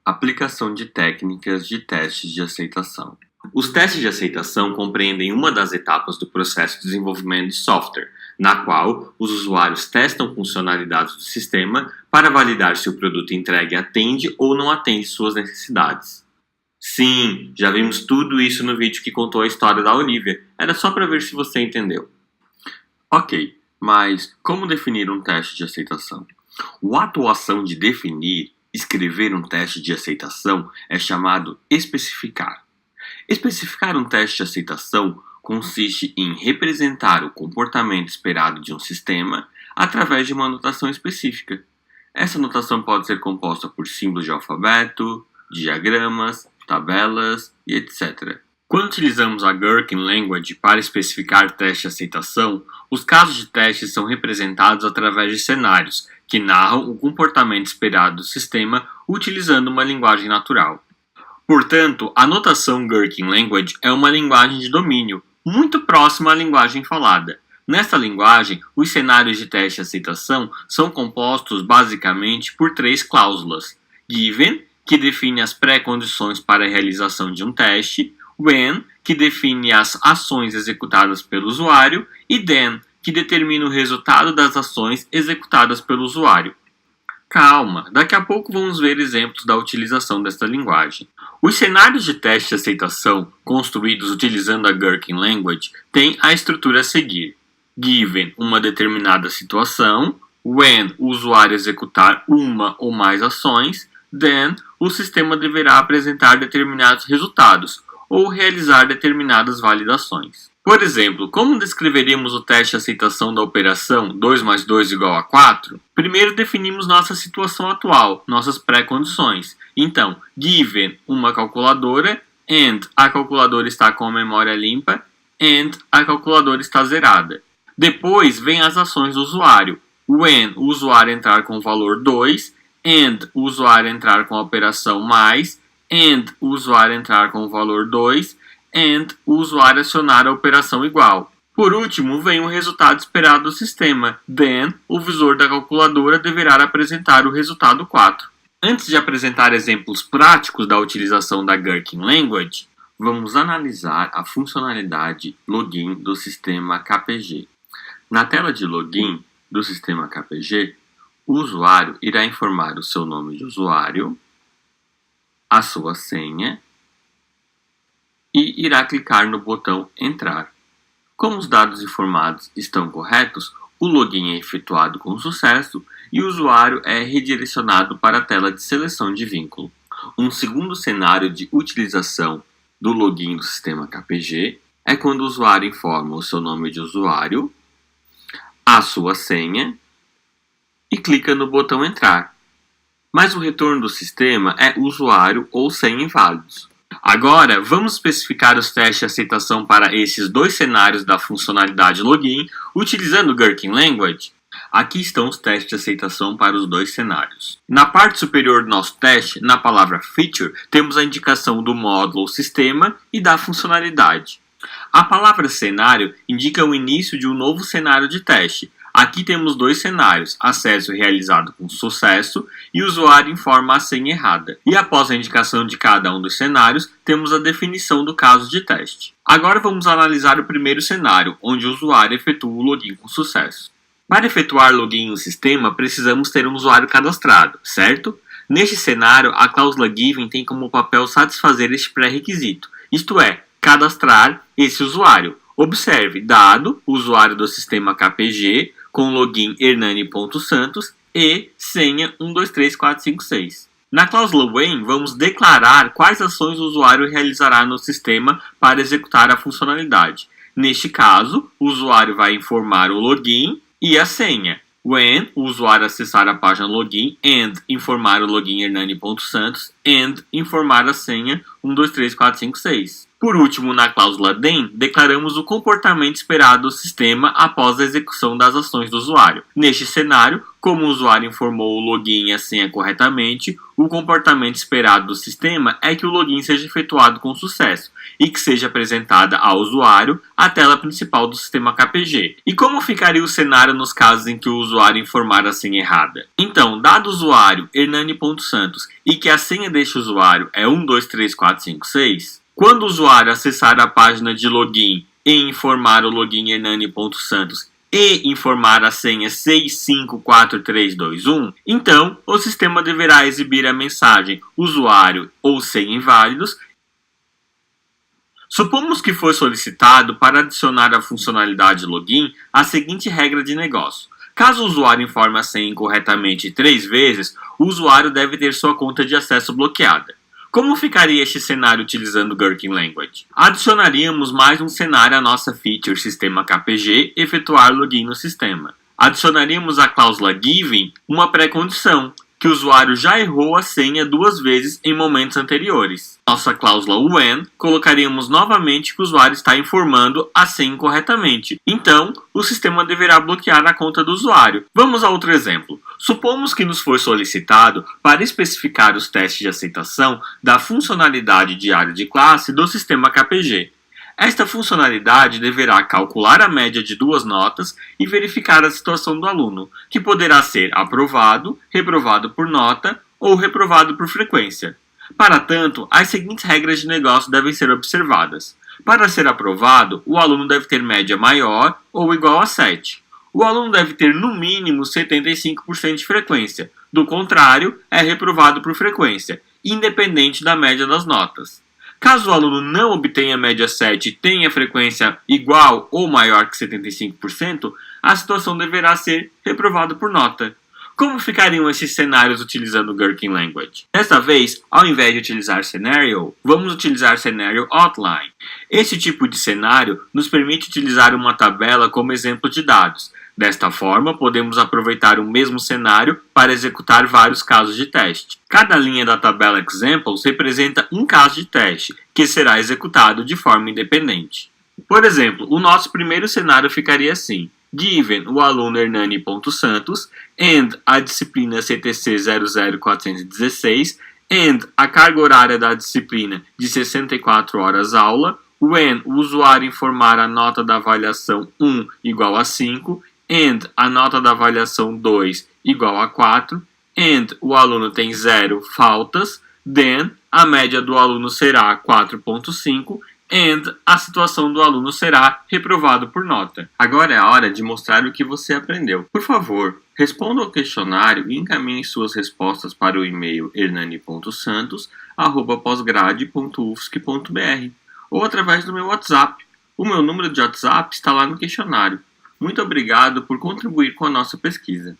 Aplicação de técnicas de testes de aceitação. Os testes de aceitação compreendem uma das etapas do processo de desenvolvimento de software, na qual os usuários testam funcionalidades do sistema para validar se o produto entregue atende ou não atende suas necessidades. Sim, já vimos tudo isso no vídeo que contou a história da Olivia, era só para ver se você entendeu. Ok, mas como definir um teste de aceitação? O ato ou ação de definir, escrever um teste de aceitação é chamado especificar. Especificar um teste de aceitação consiste em representar o comportamento esperado de um sistema através de uma notação específica. Essa notação pode ser composta por símbolos de alfabeto, diagramas, tabelas e etc. Quando utilizamos a Gherkin Language para especificar teste de aceitação, os casos de teste são representados através de cenários que narram o comportamento esperado do sistema utilizando uma linguagem natural. Portanto, a notação Gherkin Language é uma linguagem de domínio, muito próxima à linguagem falada. Nesta linguagem, os cenários de teste de aceitação são compostos basicamente por três cláusulas: given, que define as pré-condições para a realização de um teste, when, que define as ações executadas pelo usuário, e then, que determina o resultado das ações executadas pelo usuário. Calma, daqui a pouco vamos ver exemplos da utilização desta linguagem. Os cenários de teste de aceitação construídos utilizando a Gherkin Language têm a estrutura a seguir: given, uma determinada situação; when, o usuário executar uma ou mais ações; then, o sistema deverá apresentar determinados resultados ou realizar determinadas validações. Por exemplo, como descreveríamos o teste de aceitação da operação 2 mais 2 igual a 4? Primeiro definimos nossa situação atual, nossas pré-condições. Então, given uma calculadora, and a calculadora está com a memória limpa, and a calculadora está zerada. Depois vem as ações do usuário. When o usuário entrar com o valor 2, and o usuário entrar com a operação mais, and o usuário entrar com o valor 2, and o usuário acionar a operação igual. Por último, vem o resultado esperado do sistema. Then, o visor da calculadora deverá apresentar o resultado 4. Antes de apresentar exemplos práticos da utilização da Gherkin Language, vamos analisar a funcionalidade login do sistema KPG. Na tela de login do sistema KPG, o usuário irá informar o seu nome de usuário, a sua senha e irá clicar no botão Entrar. Como os dados informados estão corretos, o login é efetuado com sucesso e o usuário é redirecionado para a tela de seleção de vínculo. Um segundo cenário de utilização do login do sistema KPG é quando o usuário informa o seu nome de usuário, a sua senha e clica no botão Entrar. Mas o retorno do sistema é usuário ou senha inválidos. Agora, vamos especificar os testes de aceitação para esses dois cenários da funcionalidade login utilizando o Gherkin Language. Aqui estão os testes de aceitação para os dois cenários. Na parte superior do nosso teste, na palavra Feature, temos a indicação do módulo ou sistema e da funcionalidade. A palavra cenário indica o início de um novo cenário de teste. Aqui temos dois cenários: acesso realizado com sucesso e o usuário informa a senha errada. E após a indicação de cada um dos cenários, temos a definição do caso de teste. Agora vamos analisar o primeiro cenário, onde o usuário efetua o login com sucesso. Para efetuar login no sistema, precisamos ter um usuário cadastrado, certo? Neste cenário, a cláusula given tem como papel satisfazer este pré-requisito, isto é, cadastrar esse usuário. Observe, dado o usuário do sistema KPG, com login hernani.santos e senha 123456. Na cláusula when, vamos declarar quais ações o usuário realizará no sistema para executar a funcionalidade. Neste caso, o usuário vai informar o login e a senha. When, o usuário acessar a página login and informar o login hernani.santos and informar a senha 123456. Por último, na cláusula then, declaramos o comportamento esperado do sistema após a execução das ações do usuário. Neste cenário, como o usuário informou o login e a senha corretamente, o comportamento esperado do sistema é que o login seja efetuado com sucesso e que seja apresentada ao usuário a tela principal do sistema KPG. E como ficaria o cenário nos casos em que o usuário informar a senha errada? Então, dado o usuário hernani.santos e que a senha deste usuário é 123456, quando o usuário acessar a página de login e informar o login hernani.santos e informar a senha 654321, então o sistema deverá exibir a mensagem usuário ou senha inválidos. Supomos que foi solicitado para adicionar a funcionalidade login a seguinte regra de negócio. Caso o usuário informe a senha incorretamente 3 vezes, o usuário deve ter sua conta de acesso bloqueada. Como ficaria este cenário utilizando Gherkin Language? Adicionaríamos mais um cenário à nossa feature sistema KPG efetuar login no sistema. Adicionaríamos a cláusula given uma pré-condição, que o usuário já errou a senha 2 vezes em momentos anteriores. Nossa cláusula when colocaríamos novamente que o usuário está informando a senha incorretamente. Então, o sistema deverá bloquear a conta do usuário. Vamos a outro exemplo. Supomos que nos foi solicitado para especificar os testes de aceitação da funcionalidade de área de classe do sistema KPG. Esta funcionalidade deverá calcular a média de 2 notas e verificar a situação do aluno, que poderá ser aprovado, reprovado por nota ou reprovado por frequência. Para tanto, as seguintes regras de negócio devem ser observadas. Para ser aprovado, o aluno deve ter média maior ou igual a 7. O aluno deve ter no mínimo 75% de frequência, do contrário, é reprovado por frequência, independente da média das notas. Caso o aluno não obtenha média 7 e tenha frequência igual ou maior que 75%, a situação deverá ser reprovada por nota. Como ficariam esses cenários utilizando Gherkin Language? Desta vez, ao invés de utilizar Scenario, vamos utilizar Scenario Outline. Esse tipo de cenário nos permite utilizar uma tabela como exemplo de dados. Desta forma, podemos aproveitar o mesmo cenário para executar vários casos de teste. Cada linha da tabela Examples representa um caso de teste, que será executado de forma independente. Por exemplo, o nosso primeiro cenário ficaria assim: given o aluno hernani.santos and a disciplina CTC 00416 and a carga horária da disciplina de 64 horas aula, when o usuário informar a nota da avaliação 1 igual a 5 and a nota da avaliação 2 igual a 4, and o aluno tem 0 faltas, then a média do aluno será 4.5 and a situação do aluno será reprovado por nota. Agora é a hora de mostrar o que você aprendeu. Por favor, responda ao questionário e encaminhe suas respostas para o e-mail hernani.santos@posgrade.ufsc.br ou através do meu WhatsApp. O meu número de WhatsApp está lá no questionário. Muito obrigado por contribuir com a nossa pesquisa.